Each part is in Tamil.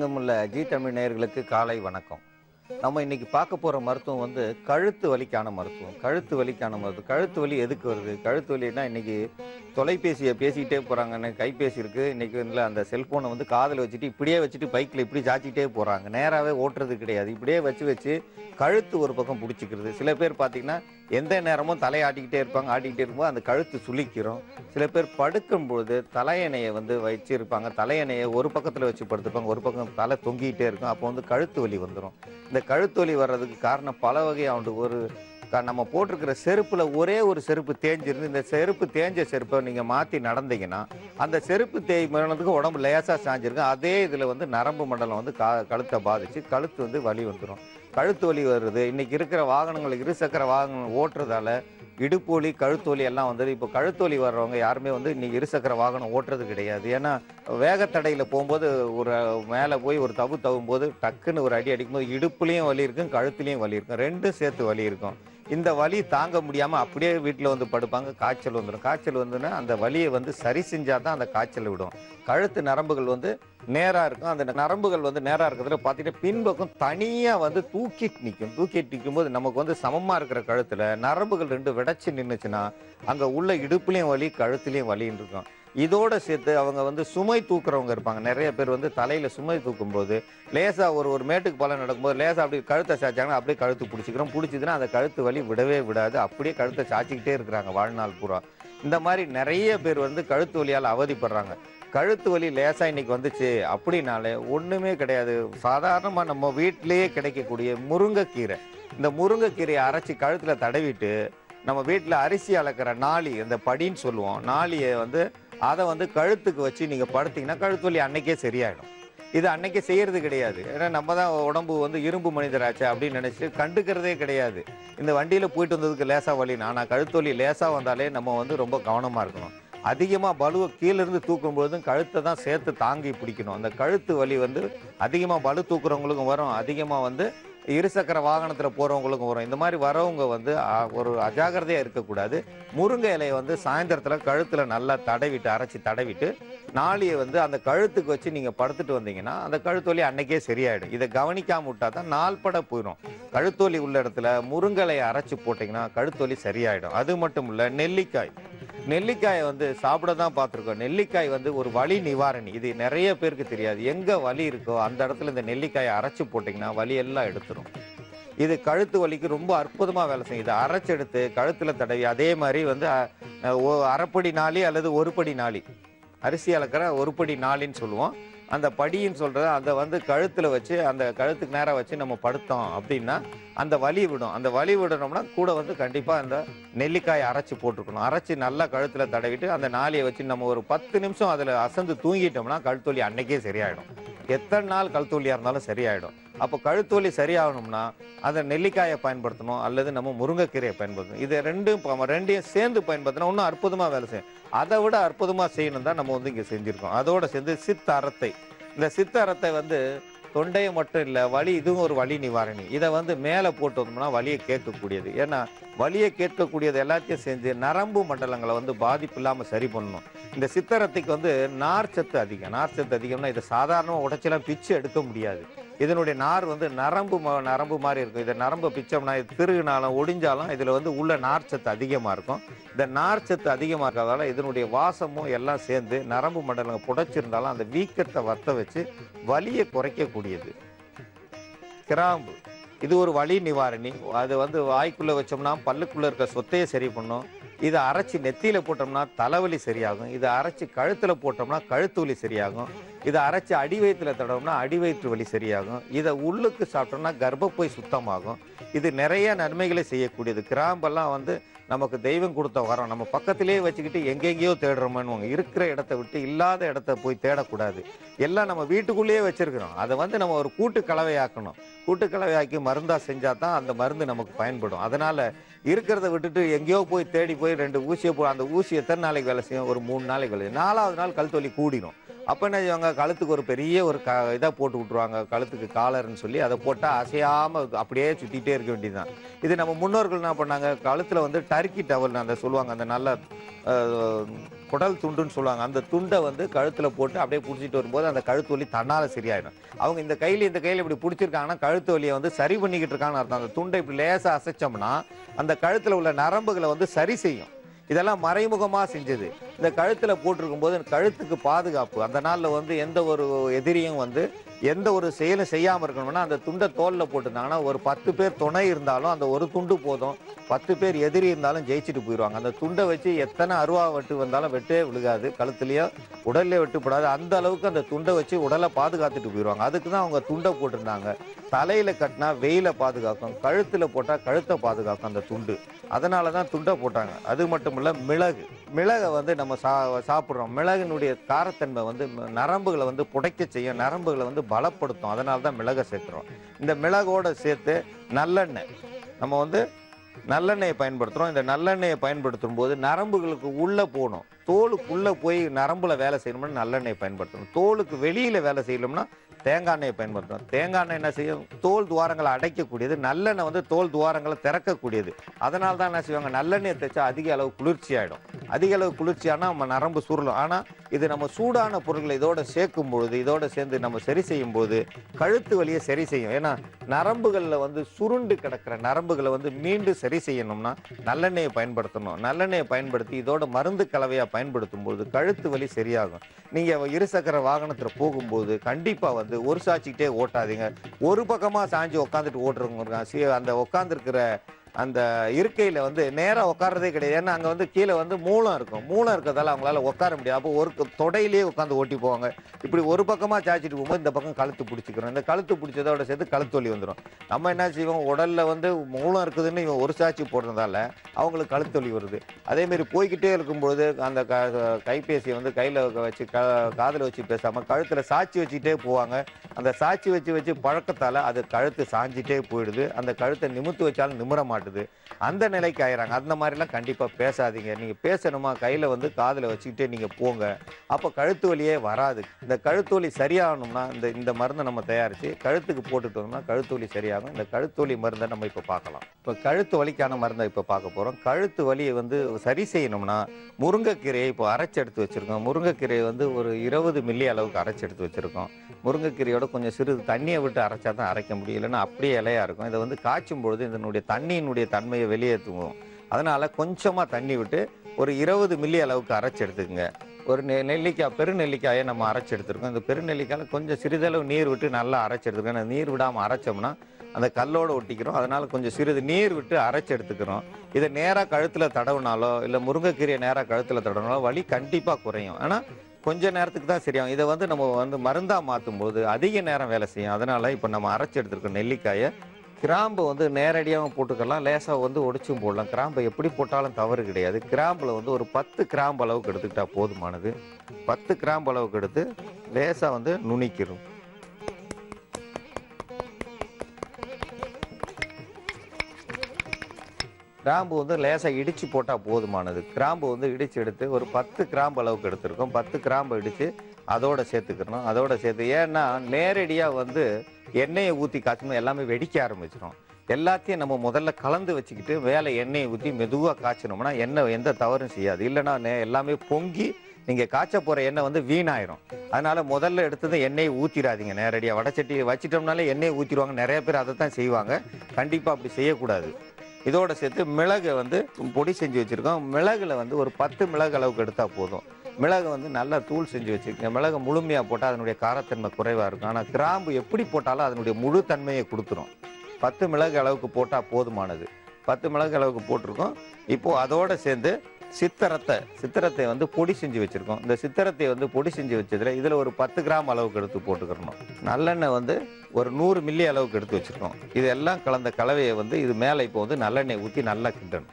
உலகெங்கும் உள்ள ஜி தமிழ் நேயர்களுக்கு காலை வணக்கம். நம்ம இன்னைக்கு பார்க்க போற மருத்துவம் வந்து கழுத்து வலிக்கான மருத்துவம். கழுத்து வலி எதுக்கு வருது? கழுத்து வலின்னா இன்னைக்கு தொலைபேசியை பேசிக்கிட்டே போறாங்கன்னு, கைபேசி இருக்கு. இன்னைக்கு வந்து அந்த செல்போனை வந்து காதில் வச்சுட்டு இப்படியே வச்சுட்டு பைக்கில் இப்படி சாச்சிக்கிட்டே போறாங்க. நேராகவே ஓட்டுறது கிடையாது. இப்படியே வச்சு வச்சு கழுத்து ஒரு பக்கம் பிடிச்சிக்கிறது. சில பேர் பார்த்தீங்கன்னா எந்த நேரமும் தலையாட்டிக்கிட்டே இருப்பாங்க. ஆட்டிக்கிட்டே இருக்கும்போது அந்த கழுத்து சுளிக்கிறோம். சில பேர் படுக்கும்பொழுது தலையணையை வந்து வச்சிருப்பாங்க. தலையணையை ஒரு பக்கத்தில் வச்சு படுத்துப்பாங்க, ஒரு பக்கம் தலை தொங்கிக்கிட்டே இருக்கும். அப்போ வந்து கழுத்து வலி வந்துடும். இந்த கழுத்து வலி வர்றதுக்கு காரணம் பல வகையாக ஒரு நம்ம போட்டிருக்கிற செருப்புல ஒரே ஒரு செருப்பு தேஞ்சிருந்து, இந்த செருப்பு தேஞ்ச செருப்பை நீங்க மாத்தி நடந்தீங்கன்னா அந்த செருப்பு தேய்மானதுக்கு உடம்பு லேசா சாஞ்சிருக்கு. அதே இதுல வந்து நரம்பு மண்டலம் வந்து கழுத்தை பாதிச்சு கழுத்து வந்து வலி வந்துடும். கழுத்து வலி வருது. இன்னைக்கு இருக்கிற வாகனங்கள், இருசக்கர வாகனங்கள் ஓட்டுறதால இடுப்பு வலி, கழுத்து வலி எல்லாம் வந்தது. இப்போ கழுத்து வலி வர்றவங்க யாருமே வந்து இன்னைக்கு இருசக்கர வாகனம் ஓட்டுறது கிடையாது. ஏன்னா வேகத்தடையில் போகும்போது ஒரு மேலே போய் ஒரு தவும் போது டக்குன்னு ஒரு அடி அடிக்கும்போது இடுப்புலையும் வலி இருக்கும், கழுத்துலையும் வலி இருக்கும், ரெண்டும் சேர்த்து வலி இருக்கும். இந்த வலி தாங்க முடியாமல் அப்படியே வீட்டில் வந்து படுப்பாங்க. காய்ச்சல் வந்துடும். காய்ச்சல் வந்துன்னா அந்த வலியை வந்து சரி செஞ்சால் தான் அந்த காய்ச்சல் விடும். கழுத்து நரம்புகள் வந்து நேராக இருக்கும். அந்த நரம்புகள் வந்து நேராக இருக்கிறதுல பார்த்தீங்கன்னா பின்பக்கம் தனியாக வந்து தூக்கிட்டு நிற்கும் போது நமக்கு வந்து சமமாக இருக்கிற கழுத்தில் நரம்புகள் ரெண்டு விடைச்சி நின்றுச்சுன்னா அங்கே உள்ள இடுப்புலையும் வலி, கழுத்துலையும் வலின்னு இருக்கும். இதோட சேர்த்து அவங்க வந்து சுமை தூக்குறவங்க இருப்பாங்க. நிறைய பேர் வந்து தலையில சுமை தூக்கும் போது லேசா ஒரு மேட்டுக்கு பலம் நடக்கும்போது லேசா அப்படி கழுத்தை சாய்ச்சாங்கன்னா அப்படியே கழுத்து பிடிச்சிதுன்னா அந்த கழுத்து வலி விடவே விடாது. அப்படியே கழுத்தை சாய்ச்சிக்கிட்டே இருக்கிறாங்க வாழ்நாள் பூரா. இந்த மாதிரி நிறைய பேர் வந்து கழுத்து வலியால் அவதிப்படுறாங்க. கழுத்து வலி லேசா இன்னைக்கு வந்துச்சு அப்படின்னாலே ஒண்ணுமே கிடையாது. சாதாரணமா நம்ம வீட்டிலேயே கிடைக்கக்கூடிய முருங்கைக்கீரை, இந்த முருங்கைக்கீரையை அரைச்சி கழுத்துல தடவிட்டு நம்ம வீட்டில் அரிசி அளக்கிற நாளி, இந்த படின்னு சொல்லுவோம், நாளியை வந்து அதை வந்து கழுத்துக்கு வச்சு நீங்க படுத்தீங்கன்னா கழுத்து வலி அன்னைக்கே சரியாயிடும். இது அன்னைக்கே செய்யறது கிடையாது. ஏன்னா நம்ம தான் உடம்பு வந்து இரும்பு மனிதராச்சு அப்படின்னு நினைச்சிட்டு கண்டுக்கிறதே கிடையாது. இந்த வண்டியில போயிட்டு வந்ததுக்கு லேசா வலி, ஆனால் கழுத்து வலி லேசா வந்தாலே நம்ம வந்து ரொம்ப கவனமா இருக்கணும். அதிகமாக பலுவை கீழே இருந்து தூக்கும் பொழுதும் கழுத்தை தான் சேர்த்து தாங்கி பிடிக்கணும். அந்த கழுத்து வலி வந்து அதிகமாக பலு தூக்குறவங்களுக்கும் வரும், அதிகமாக வந்து இருசக்கர வாகனத்தில் போகிறவங்களுக்கும் வரும். இந்த மாதிரி வரவங்க வந்து ஒரு அஜாகிரதையாக இருக்கக்கூடாது. முருங்கை இலையை வந்து சாயந்தரத்தில் கழுத்தில் நல்லா அரைச்சி தடவிட்டு நாளியை வந்து அந்த கழுத்துக்கு வச்சு நீங்கள் படுத்துட்டு வந்தீங்கன்னா அந்த கழுத்து வலி அன்னைக்கே சரியாயிடும். இதை கவனிக்காம விட்டா தான் நாள்பட போயிடும். கழுத்து வலி உள்ள இடத்துல முருங்கை இலையை அரைச்சி போட்டிங்கன்னா கழுத்து வலி சரியாயிடும். அது மட்டும் இல்லை, நெல்லிக்காயை வந்து சாப்பிட தான் பார்த்துருக்கோம். நெல்லிக்காய் வந்து ஒரு வலி நிவாரணி. இது நிறைய பேருக்கு தெரியாது. எங்கே வலி இருக்கோ அந்த இடத்துல இந்த நெல்லிக்காயை அரைச்சி போட்டிங்கன்னா வலி எல்லாம் எடுத்துரும். இது கழுத்து வலிக்கு ரொம்ப அற்புதமாக வேலை செய்யும். இதை அரைச்சி எடுத்து கழுத்தில் தடவி அதே மாதிரி வந்து அரைப்படி நாளி அல்லது ஒரு படி நாளி, அரிசி அளக்கிற ஒரு படி நாளின்னு சொல்லுவோம். அந்த படின்னு சொல்றது அதை வந்து கழுத்தில் வச்சு அந்த கழுத்துக்கு நேராக வச்சு நம்ம படுத்தோம் அப்படின்னா அந்த வலி விடும். அந்த வலி விடணும்னா கூட வந்து கண்டிப்பாக அந்த நெல்லிக்காயை அரைச்சி போட்டுருக்கணும். அரைச்சி நல்லா கழுத்தில் தடவிட்டு அந்த நாளியை வச்சு நம்ம ஒரு 10 நிமிஷம் அதில் அசந்து தூங்கிட்டோம்னா கழுத்து வலி அன்னைக்கே சரியாயிடும். எத்தனை நாள் கழுத்து வலியாக இருந்தாலும் சரியாயிடும். அப்போ கழுத்து வலி சரியாகணும்னா அதை நெல்லிக்காயை பயன்படுத்தணும் அல்லது நம்ம முருங்கைக்கீரையை பயன்படுத்தணும். இது ரெண்டையும் சேர்ந்து பயன்படுத்தினா இன்னும் அற்புதமாக வேலை செய்யும். அதை விட அற்புதமாக செய்யணும் தான் நம்ம வந்து இங்கே செஞ்சுருக்கோம். அதோட சேர்ந்து சித்தரத்தை, இந்த சித்தரத்தை வந்து தொண்டையை மட்டும் இல்லை, வலி, இதுவும் ஒரு வலி நிவாரணி. இதை வந்து மேலே போட்டு வந்தோம்னா வலியை கேட்கக்கூடியது. ஏன்னா வலியை கேட்கக்கூடியது எல்லாத்தையும் செஞ்சு நரம்பு மண்டலங்களை வந்து பாதிப்பு இல்லாமல் சரி பண்ணணும். இந்த சித்தரத்துக்கு வந்து நார்ச்சத்து அதிகம்னா இதை சாதாரணமாக உடைச்செல்லாம் பிச்சு எடுக்க முடியாது. இதனுடைய நார் வந்து நரம்பு மாதிரி இருக்கும். இதை நரம்பை பிச்சோம்னா இது திருகுனாலும் ஒடிஞ்சாலும் இதில் வந்து உள்ள நார்ச்சத்து அதிகமாக இருக்கும். இந்த நார்ச்சத்து அதிகமாக இருக்கிறதால இதனுடைய வாசமும் எல்லாம் சேர்ந்து நரம்பு மண்டலங்கள் புடைச்சிருந்தாலும் அந்த வீக்கத்தை வத்த வச்சு வலியை குறைக்கக்கூடியது. கிராம்பு, இது ஒரு வலி நிவாரணி. அது வந்து வாய்க்குள்ளே வச்சோம்னா பல்லுக்குள்ளே இருக்க சொத்தையை சரி பண்ணும். இதை அரைச்சி நெத்தியில் போட்டோம்னா தலைவலி சரியாகும். இதை அரைச்சி கழுத்தில் போட்டோம்னா கழுத்து வலி சரியாகும். இதை அரைச்சி அடி வயிற்றில் தடவும்னா அடி வயிற்று வலி சரியாகும். இதை உள்ளுக்கு சாப்பிட்டோம்னா கர்ப்பப்பை சுத்தமாகும். இது நிறைய நன்மைகளை செய்யக்கூடியது. கிராம்பெல்லாம் வந்து நமக்கு தெய்வம் கொடுத்த வரோம். நம்ம பக்கத்திலே வச்சுக்கிட்டு எங்கெங்கேயோ தேடுறோம்னு இருக்கிற இடத்த விட்டு இல்லாத இடத்த போய் தேடக்கூடாது. எல்லாம் நம்ம வீட்டுக்குள்ளேயே வச்சிருக்கிறோம். அதை வந்து நம்ம ஒரு கூட்டு கலவையாக்கணும். கூட்டு கலவையாக்கி மருந்தா செஞ்சால் தான் அந்த மருந்து நமக்கு பயன்படும். அதனால இருக்கிறத விட்டுட்டு எங்கேயோ போய் தேடி போய் 2 ஊசியை அந்த ஊசி எத்தனை நாளைக்கு வேலை செய்யும்? ஒரு 3 நாளைக்கு வேலை செய்யும். 4வது நாள் கழுத்து வலி கூடிடும். அப்போ என்ன செய்வாங்க, கழுத்துக்கு ஒரு பெரிய ஒரு இதை போட்டு விட்ருவாங்க, கழுத்துக்கு காலர்ன்னு சொல்லி. அதை போட்டால் அசையாமல் அப்படியே சுற்றிட்டே இருக்க வேண்டியதுதான். இது நம்ம முன்னோர்கள் என்ன பண்ணாங்க, கழுத்தில் வந்து டர்க்கி டவல் அந்த சொல்லுவாங்க, அந்த நல்ல குடல் துண்டுன்னு சொல்லுவாங்க, அந்த துண்டை வந்து கழுத்தில் போட்டு அப்படியே பிடிச்சிட்டு வரும்போது அந்த கழுத்து வலி தன்னால் சரியாயிடும். அவங்க இந்த கையில் இப்படி பிடிச்சிருக்காங்கன்னா கழுத்து வலியை வந்து சரி பண்ணிக்கிட்டு இருக்கான்னு அர்த்தம். அந்த துண்டை இப்படி லேசாக அசைச்சோம்னா அந்த கழுத்தில் உள்ள நரம்புகளை வந்து சரி செய்யும். இதெல்லாம் மறைமுகமாக செஞ்சது. இந்த கழுத்தில் போட்டிருக்கும் போது கழுத்துக்கு பாதுகாப்பு. அந்த நாளில் வந்து எந்த ஒரு எதிரியும் வந்து எந்த ஒரு செயலும் செய்யாமல் இருக்கணும்னா அந்த துண்டை தோலில் போட்டிருந்தாங்கன்னா ஒரு 10 பேர் துணை இருந்தாலும் அந்த ஒரு துண்டு போதும், 10 பேர் எதிரி இருந்தாலும் ஜெயிச்சுட்டு போயிடுவாங்க. அந்த துண்டை வச்சு எத்தனை அருவா வெட்டு வந்தாலும் வெட்டே விழுகாது, கழுத்துலேயோ உடல்லே வெட்டுப்படாது. அந்த அளவுக்கு அந்த துண்டை வச்சு உடலை பாதுகாத்துட்டு போயிடுவாங்க. அதுக்கு தான் அவங்க துண்டை போட்டிருந்தாங்க. தலையில் கட்டினா வெயிலை பாதுகாக்கும், கழுத்தில் போட்டால் கழுத்தை பாதுகாக்கும் அந்த துண்டு. அதனால தான் துண்டை போட்டாங்க. அது மட்டும் இல்லை, மிளகை வந்து நம்ம சாப்பிட்றோம். மிளகினுடைய காரத்தன்மை வந்து நரம்புகளை வந்து புடைக்க செய்யும், நரம்புகளை வந்து பலப்படுத்தும். அதனால தான் மிளகை சேர்க்குறோம். இந்த மிளகோட சேர்த்து நல்லெண்ணெய், நம்ம வந்து நல்லெண்ணெயை பயன்படுத்துகிறோம். இந்த நல்லெண்ணெயை பயன்படுத்தும் போது நரம்புகளுக்கு உள்ளே போகணும், தோலுக்குள்ளே போய் நரம்புல வேலை செய்யணும்னா நல்லெண்ணெயை பயன்படுத்தணும். தோலுக்கு வெளியில் வேலை செய்யணும்னா தேங்காய் எண்ணெயை பயன்படுத்தணும். தேங்காய் எண்ணெய் என்ன செய்யும், தோல் துவாரங்களை அடைக்கக்கூடியது. நல்லெண்ணெய் வந்து தோல் துவாரங்களை திறக்கக்கூடியது. அதனால தான் என்ன செய்வாங்க, நல்லெண்ணெயை தேய்ச்சா அதிக அளவு குளிர்ச்சி ஆகிடும். அதிக அளவு குளிர்ச்சியானா நம்ம நரம்பு சுருளும். ஆனால் இது நம்ம சூடான பொருட்களை இதோட சேர்க்கும் பொழுது, இதோட சேர்ந்து நம்ம சரி செய்யும் போது கழுத்து வலியை சரி செய்யும். ஏன்னா நரம்புகளில் வந்து சுருண்டு கிடக்கிற நரம்புகளை வந்து மீண்டும் சரி செய்யணும்னா நல்லெண்ணெயை பயன்படுத்தணும். நல்லெண்ணெயை பயன்படுத்தி இதோட மருந்து கலவையாக பயன்படுத்தும் போது கழுத்து வலி சரியாகும். நீங்கள் இருசக்கர வாகனத்தில் போகும்போது கண்டிப்பாக வந்து ஒரு சாட்சிக்கிட்டே ஓட்டாதீங்க. ஒரு பக்கமாக சாஞ்சி உட்காந்துட்டு ஓட்டுறவங்க அந்த உட்காந்துருக்கிற அந்த இருக்கையில் வந்து நேராக உட்காரதே கிடையாது. ஏன்னா அங்கே வந்து கீழே வந்து மூலம் இருக்கும். மூலம் இருக்கிறதால அவங்களால உட்கார முடியாது. அப்போ ஒரு தொடையிலேயே உட்காந்து ஓட்டி போவாங்க. இப்படி ஒரு பக்கமாக சாய்ச்சிட்டு போகும்போது இந்த பக்கம் கழுத்து பிடிச்சிக்கிறோம். இந்த கழுத்து பிடிச்சதோட சேர்த்து கழுத்து வலி வந்துடும். நம்ம என்ன செய்வோம், உடலில் வந்து மூலம் இருக்குதுன்னு இவன் ஒரு சாட்சி போடுறதால அவங்களுக்கு கழுத்து வலி வருது. அதேமாரி போய்கிட்டே இருக்கும்பொழுது அந்த கைபேசியை வந்து கையில் வச்சு காதில் வச்சு பேசாமல் கழுத்தில் சாட்சி வச்சுக்கிட்டே போவாங்க. அந்த சாட்சி வச்சு பழக்கத்தால் அது கழுத்து சாஞ்சிட்டே போயிடுது. அந்த கழுத்தை நிமித்து வச்சாலும் நிமிர மாட்டேங்குது. அந்த நிலைக்கு ஆயிறாங்க. அந்த மாதிரிலாம் கண்டிப்பா பேசாதீங்க. நீங்க பேசணுமா, கையில வந்து காதுல வச்சுக்கிட்டே நீங்க போங்க. அப்ப கழுத்து வலியே வராது. இந்த கழுத்து வலி சரியாகணும்னா இந்த மருந்தை நம்ம தயாரிச்சு கழுத்துக்கு போட்டுட்டு வந்தோம்னா கழுத்து வலி சரியாகும். இந்த கழுத்து வலி மருந்தை நம்ம இப்ப பார்க்கலாம். இப்ப கழுத்து வலிக்கான மருந்தை இப்ப பார்க்க போறோம். கழுத்து வலியை வந்து சரி செய்யணும்னா முருங்கைக்கீரையை இப்போ அரைச்சு எடுத்து வச்சிருக்கோம். முருங்கைக்கீரையை வந்து ஒரு 20 மில்லி அளவுக்கு அரைச்சு எடுத்து வச்சிருக்கோம். முருங்கைக்கீரையோட கொஞ்சம் சிறிது தண்ணியை விட்டு அரைச்சா தான் அரைக்க முடியும், இல்லைன்னா அப்படியே இலையா இருக்கும். இதை வந்து காய்ச்சும் பொழுது இதனுடைய தண்ணியினுடைய தன்மையை வெளியேற்றுவோம். அதனால கொஞ்சமாக தண்ணி விட்டு ஒரு 20 மில்லி அளவுக்கு அரைச்சி எடுத்துக்கோங்க. ஒரு நெல்லிக்காய், பெருநெல்லிக்காயை நம்ம அரைச்சி எடுத்துருக்கோம். இந்த பெருநெல்லிக்காயில் கொஞ்சம் சிறிதளவு நீர் விட்டு நல்லா அரைச்சி எடுத்துக்கோங்க. அந்த நீர் விடாமல் அரைச்சோம்னா அந்த கல்லோடு ஒட்டிக்கிறோம். அதனால கொஞ்சம் சிறிது நீர் விட்டு அரைச்சி எடுத்துக்கிறோம். இதை நேராக கழுத்தில் தடவுனாலோ இல்லை முருங்கைக்கீரையை நேராக கழுத்தில் தடவினாலோ வலி கண்டிப்பாக குறையும். ஆனால் கொஞ்ச நேரத்துக்கு தான் சரியாகும். இதை வந்து நம்ம வந்து மருந்தாக மாற்றும் போது அதிக நேரம் வேலை செய்யும். அதனால இப்போ நம்ம அரைச்சி எடுத்துருக்கோம் நெல்லிக்காயை. கிராம்பு வந்து நேரடியாகவும் போட்டுக்கலாம், லேசாக வந்து ஒடிச்சும் போடலாம். கிராம்பை எப்படி போட்டாலும் தவறு கிடையாது. கிராம்பில் வந்து ஒரு 10 கிராம்பு அளவுக்கு எடுத்துக்கிட்டா போதுமானது. 10 கிராம்பு அளவுக்கு எடுத்து லேசாக வந்து நுணிக்கிறோம். கிராம்பு வந்து லேசாக இடித்து போட்டால் போதுமானது. கிராம்பு வந்து இடித்து எடுத்து ஒரு 10 கிராம்பு அளவுக்கு எடுத்துருக்கோம். 10 கிராம்பு இடித்து அதோட சேர்த்துக்கிறோம். அதோட சேர்த்து, ஏன்னா நேரடியாக வந்து எண்ணெயை ஊற்றி காய்ச்சணும் எல்லாமே வெடிக்க ஆரம்பிச்சிடும். எல்லாத்தையும் நம்ம முதல்ல கலந்து வச்சுக்கிட்டு வேலை எண்ணெயை ஊற்றி மெதுவாக காய்ச்சணும்னா எண்ணெய் எந்த தவறும் செய்யாது. இல்லைன்னா எல்லாமே பொங்கி நீங்கள் காய்ச்ச போகிற எண்ணெய் வந்து வீணாயிரும். அதனால முதல்ல எடுத்தது எண்ணெயை ஊற்றிடாதீங்க. நேரடியாக வடச்சட்டி வச்சிட்டோம்னாலே எண்ணெயை ஊற்றிடுவாங்க. நிறைய பேர் அதை தான் செய்வாங்க. கண்டிப்பாக அப்படி செய்யக்கூடாது. இதோட சேர்த்து மிளகை வந்து பொடி செஞ்சு வச்சுருக்கோம். மிளகுல வந்து ஒரு 10 மிளகு அளவுக்கு எடுத்தால் போதும். மிளகு வந்து நல்லா தூள் செஞ்சு வச்சுக்கோங்க. மிளகு முழுமையாக போட்டால் அதனுடைய காரத்தன்மை குறைவாக இருக்கும். ஆனால் கிராம்பு எப்படி போட்டாலும் அதனுடைய முழு தன்மையை கொடுத்துரும். 10 மிளகு அளவுக்கு போட்டால் போதுமானது. 10 மிளகு அளவுக்கு போட்டிருக்கோம். இப்போது அதோடு சேர்ந்து சித்திரத்தை வந்து பொடி செஞ்சு வச்சுருக்கோம். இந்த சித்திரத்தை வந்து பொடி செஞ்சு வச்சதில் இதில் ஒரு 10 கிராம் அளவுக்கு எடுத்து போட்டுக்கிறணும். நல்லெண்ணெய் வந்து ஒரு 100 மில்லி அளவுக்கு எடுத்து வச்சுருக்கோம். இதெல்லாம் கலந்த கலவையை வந்து இது மேலே இப்போ வந்து நல்லெண்ணெய் ஊற்றி நல்லா கிண்டணும்.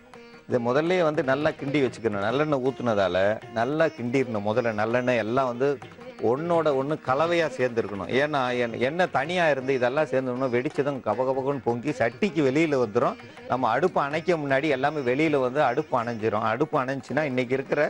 இதை முதல்ல வந்து நல்லா கிண்டி வச்சுக்கணும். நல்லெண்ணெய் ஊற்றுனதால நல்லா கிண்டிடணும். முதல்ல நல்லெண்ணெய் எல்லாம் வந்து ஒன்னோட ஒன்று கலவையாக சேர்ந்துருக்கணும். ஏன்னா எண்ணெய் தனியாக இருந்து இதெல்லாம் சேர்ந்துடணும். வெடிச்சதும் கபகபகன்னு பொங்கி சட்டிக்கு வெளியில் வந்துடும். நம்ம அடுப்பு அணைக்க முன்னாடி எல்லாமே வெளியில் வந்து அடுப்பு அணைஞ்சிரும். அடுப்பு அணைஞ்சின்னா இன்றைக்கி இருக்கிற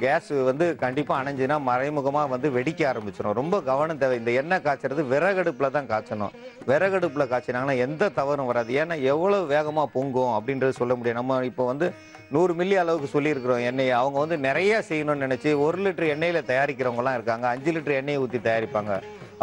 கேஸ் வந்து கண்டிப்பாக அணைஞ்சுன்னா மறைமுகமாக வந்து வெடிக்க ஆரம்பிச்சிடும். ரொம்ப கவனம் தேவை. இந்த எண்ணெய் காய்ச்சறது விறகடுப்பில் தான் காய்ச்சணும். விறகடுப்பில் காய்ச்சினாங்கன்னா எந்த தவறும் வராது. ஏன்னா எவ்வளோ வேகமாக பொங்கும் அப்படின்றது சொல்ல முடியும். நம்ம இப்போ வந்து 100 மில்லி அளவுக்கு சொல்லியிருக்கிறோம் எண்ணெயை. அவங்க வந்து நிறைய செய்யணும்னு நினச்சி 1 லிட்டர் எண்ணெயில் தயாரிக்கிறவங்கலாம் இருக்காங்க. 5 லிட்டர் எண்ணெயை ஊற்றி தயாரிப்பாங்க.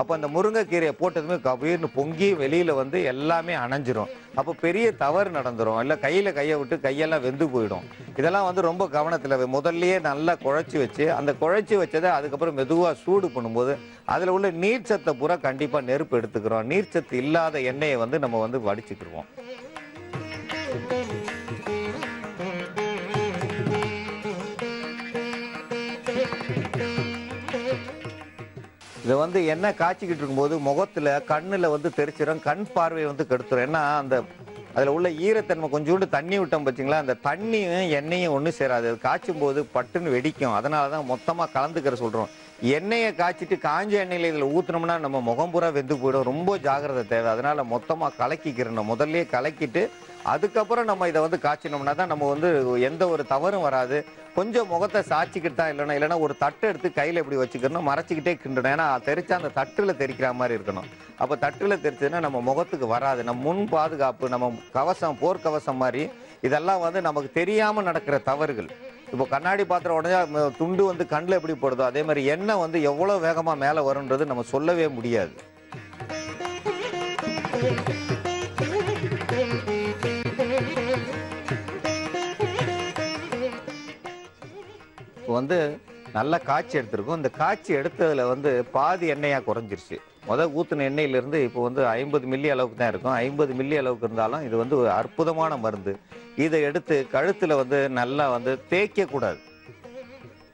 அப்போ அந்த முருங்கைக்கீரையை போட்டதுமே கபீர்னு பொங்கி வெளியில் வந்து எல்லாமே அணைஞ்சிரும். அப்போ பெரிய தவறு நடந்துடும். இல்லை கையை விட்டு கையெல்லாம் வெந்து போயிடும். இதெல்லாம் வந்து ரொம்ப கவனத்தில் முதல்லயே நல்லா குழச்சி வச்சு அந்த குழச்சி வச்சதை அதுக்கப்புறம் மெதுவாக சூடு பண்ணும்போது அதில் உள்ள நீர்ச்சத்தை பூரா கண்டிப்பாக நெருப்பு எடுத்துக்கிறோம். நீர்ச்சத்து இல்லாத எண்ணெயை வந்து நம்ம வந்து வடிச்சுக்கிடுவோம். இதை வந்து எண்ணெய் காய்ச்சிக்கிட்டு இருக்கும்போது முகத்தில் கண்ணில் வந்து தெரிச்சிடும். கண் பார்வையை வந்து கெடுத்துரும். ஏன்னா அதில் உள்ள ஈரத்தன்மை கொஞ்சோண்டு தண்ணி விட்டோம் பார்த்தீங்களா, அந்த தண்ணியும் எண்ணெயும் ஒன்றும் சேராது. அது காய்ச்சும் போது பட்டுன்னு வெடிக்கும். அதனால தான் மொத்தமாக கலந்துக்கிற சொல்கிறோம். எண்ணெயை காய்ச்சிட்டு காஞ்ச எண்ணெயில் இதில் ஊற்றினோம்னா நம்ம முகம் பூரா வெந்து போயிடும். ரொம்ப ஜாகிரதை தேவை. அதனால மொத்தமாக கலக்கிக்கிறணும். முதல்லையே கலக்கிட்டு அதுக்கப்புறம் நம்ம இதை வந்து காய்ச்சினோம்னா தான் நம்ம வந்து எந்த ஒரு தவறும் வராது. கொஞ்சம் முகத்தை சாய்ச்சிக்கிட்டு தான் இல்லைன்னா ஒரு தட்டு எடுத்து கையில் இப்படி வச்சுக்கணும், மறைச்சிக்கிட்டே கிண்டணும். ஏன்னா தெரிச்சா அந்த தட்டில் தெரிக்கிற மாதிரி இருக்கணும். அப்போ தட்டில் தெரிச்சதுன்னா நம்ம முகத்துக்கு வராது. நம்ம முன் பாதுகாப்பு, நம்ம கவசம், போர்க்கவசம் மாதிரி இதெல்லாம் வந்து நமக்கு தெரியாமல் நடக்கிற தவறுகள். இப்போ கண்ணாடி பாத்திரம் உடனே துண்டு வந்து கண்ணில் எப்படி போடுதோ அதே மாதிரி எண்ணெய் வந்து எவ்வளோ வேகமாக மேலே வரும்ன்றது நம்ம சொல்லவே முடியாது. வந்து நல்லா காய்ச்சி எடுத்திருக்கும். இந்த காய்ச்சி எடுத்ததுல வந்து பாதி எண்ணெயா குறைஞ்சிருச்சு. ஊற்றின எண்ணெயிலிருந்து இப்போ வந்து 50 மில்லி அளவுக்கு தான் இருக்கும். 50 மில்லி அளவுக்கு இருந்தாலும் இது வந்து ஒரு அற்புதமான மருந்து. இதை எடுத்து கழுத்தில் வந்து நல்லா வந்து தேய்க்க கூடாது.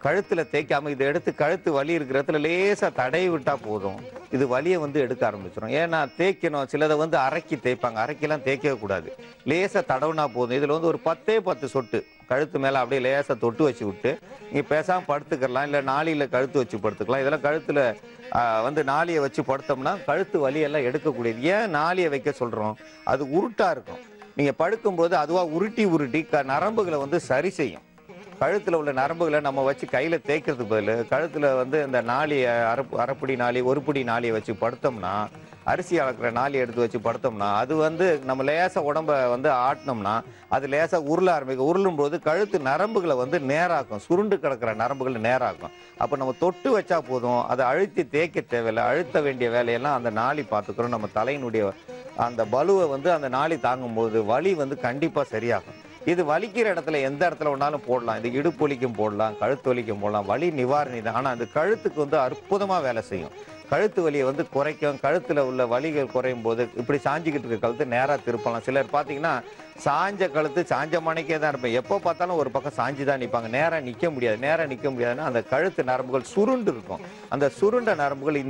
கழுத்தில் தேய்க்காம இதை எடுத்து கழுத்து வலி இருக்கிற இடத்துல லேசாக தடவி விட்டா போதும். இது வலியை வந்து எடுக்க ஆரம்பிச்சிடும். ஏன்னா தேய்க்கணும். சிலதை வந்து அரைக்கி தேய்ப்பாங்க. அரைக்கெல்லாம் தேய்க்கவே கூடாது. லேசாக தடவுனா போதும். இதில் வந்து ஒரு 10 சொட்டு கழுத்து மேலே அப்படியே லேசாக தொட்டு வச்சு விட்டு நீங்கள் பேசாமல் படுத்துக்கலாம். இல்லை நாளியில் கழுத்து வச்சு படுத்துக்கலாம். இதெல்லாம் கழுத்தில் வந்து நாளியை வச்சு படுத்தோம்னா கழுத்து வலியெல்லாம் எடுக்கக்கூடியது. ஏன் நாளியை வைக்க சொல்கிறோம்? அது உருட்டாக இருக்கும். நீங்கள் படுக்கும்போது அதுவாக உருட்டி நரம்புகளை வந்து சரி செய்யும். கழுத்தில் உள்ள நரம்புகளை நம்ம வச்சு கையில் தேய்க்கிறதுக்கு பதில் கழுத்தில் வந்து இந்த நாளியை அரைப்படி நாளி, ஒருபடி நாளியை வச்சு படுத்தோம்னா, அரிசி அளக்கிற நாளி எடுத்து வச்சு படுத்தோம்னா அது வந்து நம்ம லேசாக உடம்பை வந்து ஆட்டினோம்னா அது லேசாக உருள ஆரம்பிக்கும். உருளும் போது கழுத்து நரம்புகளை வந்து நேராக்கும். சுருண்டு கிடக்கிற நரம்புகளை நேராக்கும். அப்போ நம்ம தொட்டு வச்சா போதும். அதை அழுத்தி தேய்க்க தேவையில்லை. அழுத்த வேண்டிய வேலையெல்லாம் அந்த நாளி பார்த்துக்கிறோம். நம்ம தலையினுடைய அந்த பலுவை வந்து அந்த நாளி தாங்கும்போது வலி வந்து கண்டிப்பாக சரியாகும். இது வலிக்கிற இடத்துல எந்த இடத்துல வேணாலும் போடலாம். இது இடுப்பு வலிக்கும் போடலாம், கழுத்து வலிக்கும் போடலாம். வலி நிவாரணி தான். ஆனால் அந்த கழுத்துக்கு வந்து அற்புதமாக வேலை செய்யும். கழுத்து வலியை வந்து குறைக்கும். கழுத்தில் உள்ள வலிகள் குறையும் போது இப்படி சாஞ்சிக்கிட்டு இருக்க கழுத்து நேராக திருப்பலாம். சிலர் பார்த்தீங்கன்னா சாஞ்ச கழுத்து சாஞ்ச மணிக்கே தான் இருப்பேன். எப்போ பார்த்தாலும் ஒரு பக்கம் சாஞ்சி தான் நிற்பாங்க. நேராக நிற்க முடியாது. நேராக நிற்க முடியாதுன்னா அந்த கழுத்து நரம்புகள் சுருண்டு இருக்கும். அந்த சுருண்ட நரம்புகள்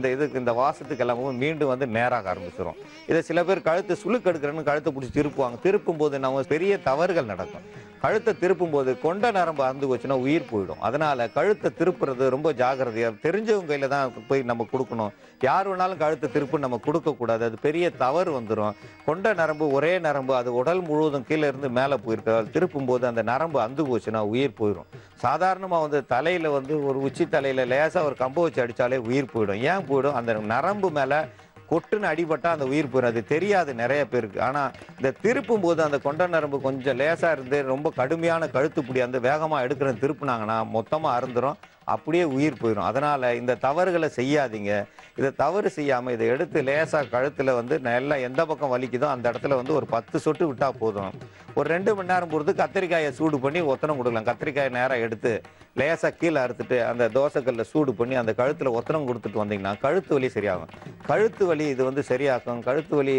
இந்த வாசத்துக்கு எல்லாமே மீண்டும் வந்து நேராக ஆரம்பிச்சிடும். இதை சில பேர் கழுத்து சுளுக்கு எடுக்கிறேன்னு கழுத்தை பிடிச்சி திருப்புவாங்க. திருப்பும் போது நம்ம பெரிய தவறுகள் நடக்கும். கழுத்தை திருப்பும் போது கொண்ட நரம்பு அறுந்து போச்சுன்னா உயிர் போயிடும். அதனால கழுத்தை திருப்புறது ரொம்ப ஜாகிரதையா தெரிஞ்சவங்க கையில தான் போய் நம்ம கொடுக்கணும். யார் வேணாலும் கழுத்தை திருப்பு நம்ம கொடுக்க கூடாது. அது பெரிய தவறு வந்துடும். கொண்ட நரம்பு ஒரே நரம்பு, அது உடல் முழுவதும் கீழே இருந்து மேலே போயிருக்கு. திருப்பும் போது அந்த நரம்பு அந்து போச்சுன்னா உயிர் போயிடும். சாதாரணமா வந்து தலையில வந்து ஒரு உச்சி தலையில லேசா ஒரு கம்பை வச்சு அடிச்சாலே உயிர் போயிடும். ஏன் போயிடும்? அந்த நரம்பு மேல கொட்டுன்னு அடிபட்டா அந்த உயிர் போயிடும். அது தெரியாது நிறைய பேருக்கு. ஆனா இந்த திருப்பும் போது அந்த கொண்ட நரம்பு கொஞ்சம் லேசா இருந்து ரொம்ப கடுமையான கழுத்து பிடி அந்த வேகமா எடுக்கிற திருப்புனாங்கன்னா மொத்தமா அறுந்துரும். அப்படியே உயிர் போயிடும். அதனால இந்த தவறுகளை செய்யாதீங்க. இதை தவறு செய்யாம இதை எடுத்து லேசா கழுத்துல வந்து நல்லா எந்த பக்கம் வலிக்குதோ அந்த இடத்துல வந்து ஒரு 10 சொட்டு விட்டா போதும். ஒரு 2 மணி நேரம் பொறுத்து கத்திரிக்காயை சூடு பண்ணி ஒத்தனம் கொடுக்கலாம். கத்திரிக்காயை நேரம் எடுத்து லேசா கீழே அறுத்துட்டு அந்த தோசைக்கல்ல சூடு பண்ணி அந்த கழுத்துல ஒத்தனம் கொடுத்துட்டு வந்தீங்கன்னா கழுத்து வலி சரியாகும். கழுத்து வலி இது வந்து சரியாக்கும். கழுத்து வலி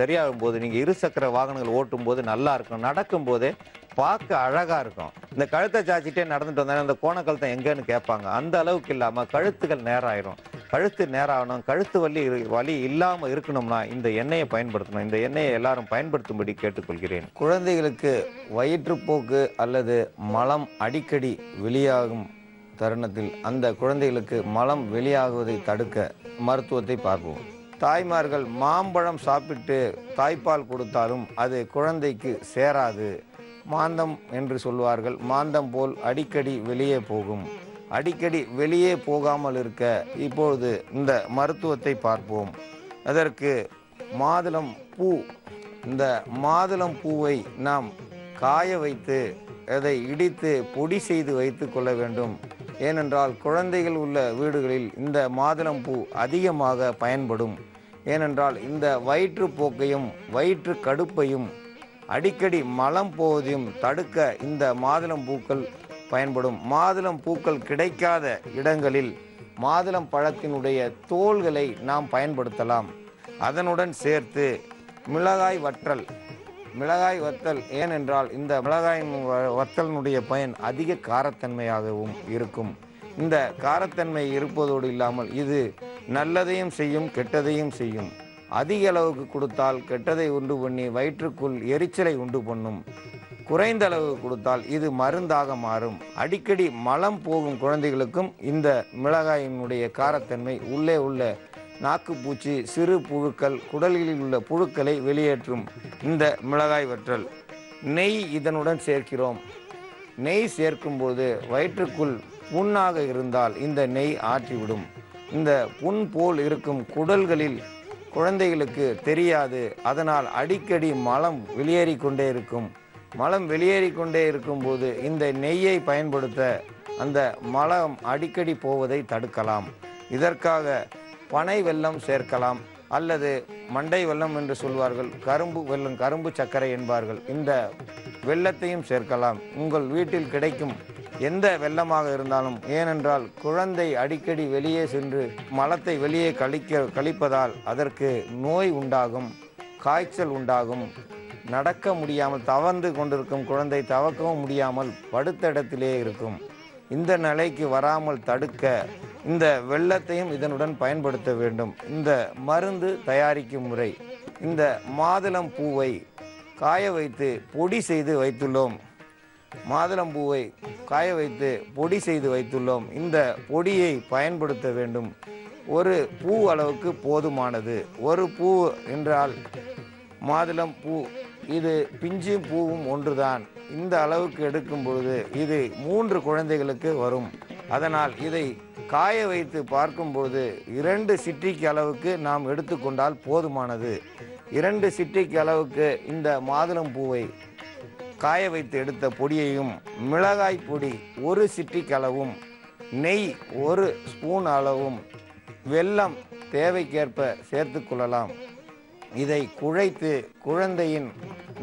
சரியாகும் போது நீங்க இருசக்கர வாகனங்கள் ஓட்டும் போது நல்லா இருக்கும். நடக்கும் போதே பார்க்க அழகா இருக்கும். இந்த கழுத்தை சாச்சிட்டே நடந்துட்டு வந்தாங்க அந்த கோணக்கழுத்தை எங்கன்னு கேட்பாங்க. அந்த அளவுக்கு இல்லாம கழுத்துகள் நேராயிரும். கழுத்து நேராகணும். கழுத்து வலி இல்லாம இருக்கணும்னா இந்த எண்ணெயை பயன்படுத்தணும். இந்த எண்ணெயை எல்லாரும் பயன்படுத்தும்படி கேட்டுக்கொள்கிறேன். குழந்தைகளுக்கு வயிற்றுப்போக்கு அல்லது மலம் அடிக்கடி வெளியாகும் தருணத்தில் அந்த குழந்தைகளுக்கு மலம் வெளியாகுவதை தடுக்க மருத்துவத்தை பார்ப்போம். தாய்மார்கள் மாம்பழம் சாப்பிட்டு தாய்ப்பால் கொடுத்தாலும் அது குழந்தைக்கு சேராது. மாந்தம் என்று சொல்வார்கள். மாந்தம் போல் அடிக்கடி வெளியே போகும். அடிக்கடி வெளியே போகாமல் இருக்க இப்பொழுது இந்த மருத்துவத்தை பார்ப்போம். அதற்கு மாதுளம் பூ, இந்த மாதுளம் பூவை நாம் காய வைத்து அதை இடித்து பொடி செய்து வைத்து கொள்ள வேண்டும். ஏனென்றால் குழந்தைகள் உள்ள வீடுகளில் இந்த மாதுளம் பூ அதிகமாக பயன்படும். ஏனென்றால் இந்த வயிற்றுப்போக்கையும் வயிற்று கடுப்பையும் அடிக்கடி மலம் போவதையும் தடுக்க இந்த மாதுளம் பூக்கள் பயன்படும். மாதுளம் பூக்கள் கிடைக்காத இடங்களில் மாதுளம் பழத்தினுடைய தோல்களை நாம் பயன்படுத்தலாம். அதனுடன் சேர்த்து மிளகாய் வத்தல், ஏனென்றால் இந்த மிளகாயின் வத்தலினுடைய பயன் அதிக காரத்தன்மையாகவும் இருக்கும். இந்த காரத்தன்மை இருப்பதோடு இல்லாமல் இது நல்லதையும் செய்யும், கெட்டதையும் செய்யும். அதிக அளவுக்கு கொடுத்தால் கெட்டதை உண்டு பண்ணி வயிற்றுக்குள் எரிச்சலை உண்டு பண்ணும். குறைந்த அளவு கொடுத்தால் இது மருந்தாக மாறும். அடிக்கடி மலம் போகும் குழந்தைகளுக்கும் இந்த மிளகாயினுடைய காரத்தன்மை உள்ளே உள்ள நாக்குப்பூச்சி, சிறு புழுக்கள், குடலில் உள்ள புழுக்களை வெளியேற்றும். இந்த மிளகாய் வற்றல் நெய் இதனுடன் சேர்க்கிறோம். நெய் சேர்க்கும்போது வயிற்றுக்குள் புண்ணாக இருந்தால் இந்த நெய் ஆற்றிவிடும். இந்த புண் போல் இருக்கும் குடல்களில் குழந்தைகளுக்கு தெரியாது. அதனால் அடிக்கடி மலம் வெளியேறி கொண்டே இருக்கும். மலம் வெளியேறி கொண்டே இருக்கும்போது இந்த நெய்யை பயன்படுத்த அந்த மலம் அடிக்கடி போவதை தடுக்கலாம். இதற்காக பனை வெல்லம் சேர்க்கலாம், அல்லது மண்டை வெல்லம் என்று சொல்வார்கள், கரும்பு வெல்லம், கரும்பு சர்க்கரை என்பார்கள். இந்த வெல்லத்தையும் சேர்க்கலாம். உங்கள் வீட்டில் கிடைக்கும் எந்த வெல்லமாக இருந்தாலும். ஏனென்றால் குழந்தை அடிக்கடி வெளியே சென்று மலத்தை வெளியே கழிப்பதால் அதற்கு நோய் உண்டாகும், காய்ச்சல் உண்டாகும். நடக்க முடியாமல் தவழ்ந்து கொண்டிருக்கும் குழந்தை தவக்கவும் முடியாமல் படுத்த இடத்திலே இருக்கும். இந்த நிலைக்கு வராமல் தடுக்க இந்த வெல்லத்தையும் இதனுடன் பயன்படுத்த வேண்டும். இந்த மருந்து தயாரிக்கும் முறை: இந்த மாதுளம் பூவை காய வைத்து பொடி செய்து வைத்துள்ளோம். மாதுளம் பூவை காய வைத்து பொடி செய்து வைத்துள்ளோம். இந்த பொடியை பயன்படுத்த வேண்டும். ஒரு பூ அளவுக்கு போதுமானது. ஒரு பூ என்றால் மாதுளம் பூ, இது பிஞ்சு பூவும் ஒன்றுதான். இந்த அளவுக்கு எடுக்கும் பொழுது இது 3 குழந்தைகளுக்கு வரும். அதனால் இதை காய வைத்து பார்க்கும்போது 2 சிட்டிக்கு அளவுக்கு நாம் எடுத்துக்கொண்டால் போதுமானது. 2 சிட்டிக்கு அளவுக்கு இந்த மாதுளம் பூவை காய வைத்து எடுத்த பொடியையும், மிளகாய் பொடி 1 சிட்டிக்கு அளவும், நெய் 1 ஸ்பூன் அளவும், வெல்லம் தேவைக்கேற்ப சேர்த்து கொள்ளலாம். இதை குழைத்து குழந்தையின்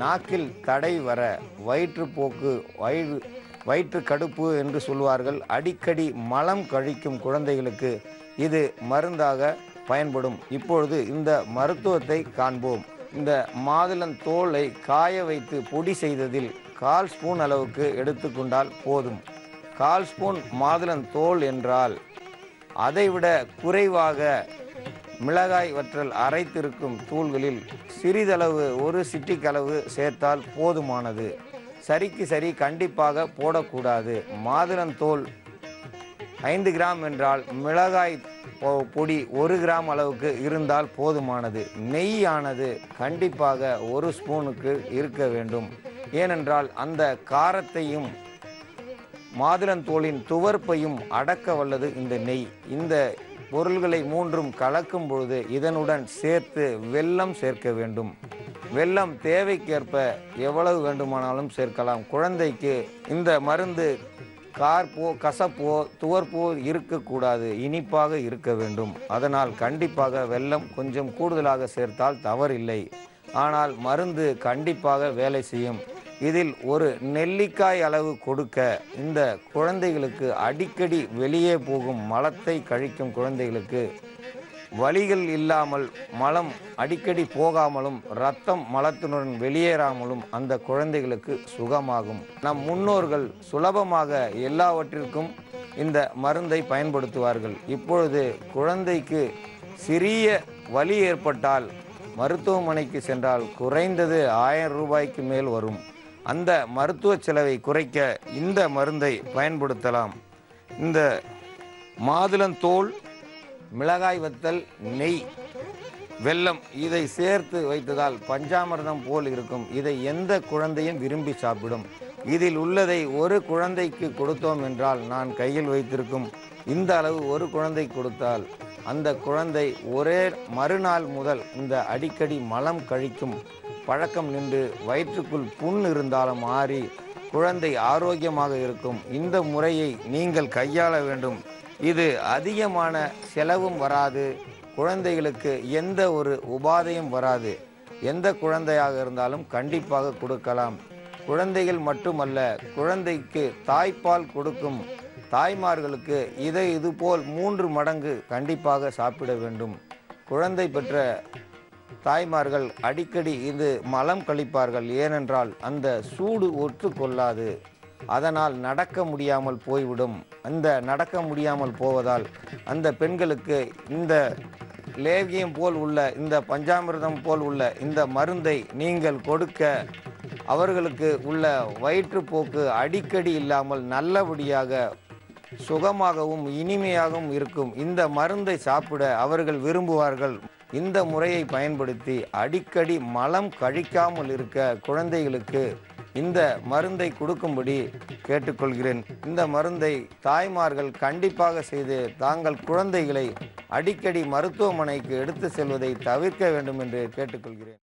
நாக்கில் தடை வர வயிற்றுப்போக்கு, வயிற்று கடுப்பு என்று சொல்வார்கள், அடிக்கடி மலம் கழிக்கும் குழந்தைகளுக்கு இது மருந்தாக பயன்படும். இப்பொழுது இந்த மருத்துவத்தை காண்போம். இந்த மாதுளம் தோலை காய வைத்து பொடி செய்ததில் 1/4 ஸ்பூன் அளவுக்கு எடுத்துக்கொண்டால் போதும். 1/4 ஸ்பூன் மாதுளம் தோல் என்றால் அதைவிட குறைவாக மிளகாய் வற்றல் அரைத்திருக்கும் தூள்களில் சிறிதளவு 1 சிட்டிக்கு அளவு சேர்த்தால் போதுமானது. சரிக்கு சரி கண்டிப்பாக போடக்கூடாது. மாதுளம் தோல் 5 கிராம் என்றால் மிளகாய் பொடி 1 கிராம் அளவுக்கு இருந்தால் போதுமானது. நெய்யானது கண்டிப்பாக 1 ஸ்பூனுக்கு இருக்க வேண்டும். ஏனென்றால் அந்த காரத்தையும் மாதுளந்தோலின் துவர்ப்பையும் அடக்க வல்லது இந்த நெய். இந்த பொருள்களை 3ம் கலக்கும் பொழுது இதனுடன் சேர்த்து வெல்லம் சேர்க்க வேண்டும். வெல்லம் தேவைக்கேற்ப எவ்வளவு வேண்டுமானாலும் சேர்க்கலாம். குழந்தைக்கு இந்த மருந்து கார்ப்போ, கசப்போ, துவர்ப்போ இருக்கக்கூடாது, இனிப்பாக இருக்க வேண்டும். அதனால் கண்டிப்பாக வெல்லம் கொஞ்சம் கூடுதலாக சேர்த்தால் தவறில்லை. ஆனால் மருந்து கண்டிப்பாக வேலை செய்யும். இதில் ஒரு நெல்லிக்காய் அளவு கொடுக்க இந்த குழந்தைகளுக்கு அடிக்கடி வெளியே போகும் மலத்தை கழிக்கும் குழந்தைகளுக்கு வலிகள் இல்லாமல், மலம் அடிக்கடி போகாமலும், இரத்தம் மலத்தினுடன் வெளியேறாமலும் அந்த குழந்தைகளுக்கு சுகமாகும். நம் முன்னோர்கள் சுலபமாக எல்லாவற்றிற்கும் இந்த மருந்தை பயன்படுத்துவார்கள். இப்பொழுது குழந்தைக்கு சிறிய வலி ஏற்பட்டால் மருத்துவமனைக்கு சென்றால் குறைந்தது 1000 ரூபாய்க்கு மேல் வரும். அந்த மருத்துவ செலவை குறைக்க இந்த மருந்தை பயன்படுத்தலாம். இந்த மாதுளந்தோல், மிளகாய் வத்தல், நெய் வெல்லம் இதை சேர்த்து வைத்ததால் பஞ்சாமிர்தம் போல் இருக்கும். இதை எந்த குழந்தையும் விரும்பி சாப்பிடும். இதில் உள்ளதை ஒரு குழந்தைக்கு கொடுத்தோம் என்றால், நான் கையில் வைத்திருக்கும் இந்த அளவு ஒரு குழந்தை கொடுத்தால் அந்த குழந்தை ஒரே மறுநாள் முதல் இந்த அடிக்கடி மலம் கழிக்கும் பழக்கம் நின்று வயிற்றுக்குள் புண் இருந்தாலும் மாறி குழந்தை ஆரோக்கியமாக இருக்கும். இந்த முறையை நீங்கள் கையாள வேண்டும். இது அதிகமான செலவும் வராது, குழந்தைகளுக்கு எந்த ஒரு உபாதையும் வராது. எந்த குழந்தையாக இருந்தாலும் கண்டிப்பாக கொடுக்கலாம். குழந்தைகள் மட்டுமல்ல, குழந்தைக்கு தாய்ப்பால் கொடுக்கும் தாய்மார்களுக்கு இதை இதுபோல் 3 மடங்கு கண்டிப்பாக சாப்பிட வேண்டும். குழந்தை பெற்ற தாய்மார்கள் அடிக்கடி இது மலம் கழிப்பார்கள். ஏனென்றால் அந்த சூடு ஒற்றுக்கொள்ளாது, அதனால் நடக்க முடியாமல் போய்விடும். அந்த நடக்க முடியாமல் போவதால் அந்த பெண்களுக்கு இந்த லேகியம் போல் உள்ள, இந்த பஞ்சாமிர்தம் போல் உள்ள இந்த மருந்தை நீங்கள் கொடுக்க அவர்களுக்கு உள்ள வயிற்றுப்போக்கு அடிக்கடி இல்லாமல் நல்லபடியாக சுகமாகவும் இனிமையாகவும் இருக்கும். இந்த மருந்தை சாப்பிட அவர்கள் விரும்புவார்கள். இந்த முறையை பயன்படுத்தி அடிக்கடி மலம் கழிக்காமல் இருக்க குழந்தைகளுக்கு இந்த மருந்தை கொடுக்கும்படி கேட்டுக்கொள்கிறேன். இந்த மருந்தை தாய்மார்கள் கண்டிப்பாக செய்து தாங்கள் குழந்தைகளை அடிக்கடி மருத்துவமனைக்கு எடுத்து செல்வதை தவிர்க்க வேண்டும் என்று கேட்டுக்கொள்கிறேன்.